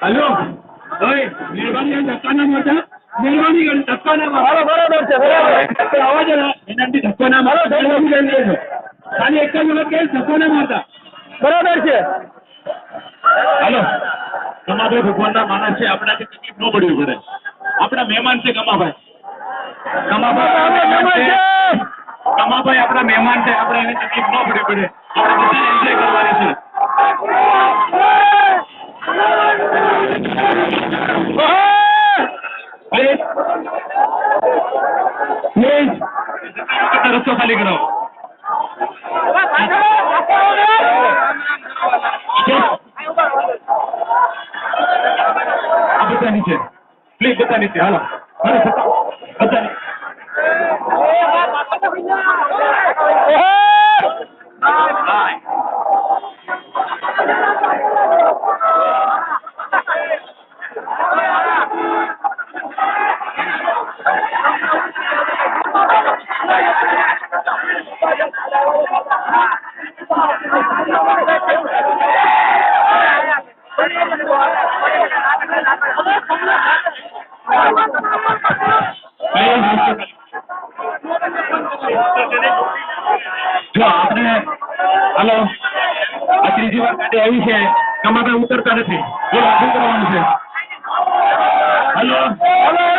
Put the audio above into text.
hello मेहरबानी धक्का ना मारता मेहरबानी कर धक्का ना मारो बराबर છે બરાબર આવાજ એનાથી ધક્કો ના મારો ખાલી એક જ વખત કે ધક્કો ના મારતા બરાબર છે હાલો કમાભાઈ ભગવાનના માણસ છે આપણાથી તકલીફ ન પડવી પડે આપણા મહેમાન છે કમાભાઈ આપણા મહેમાન છે આપણે એને તકલીફ ન પડવી પડે આપણે બધાને એન્જોય કરવાની છે પ્લીઝ રસ્તો ખાલી કરો બધા નીચે પ્લીઝ બધા નીચે હાલો બધા જો આપણે હાલો આ ત્રીજી વાર ગાડી આવી છે કમાભાઈ ઉતરતા નથી બોલો શું કરવાનું છે હાલો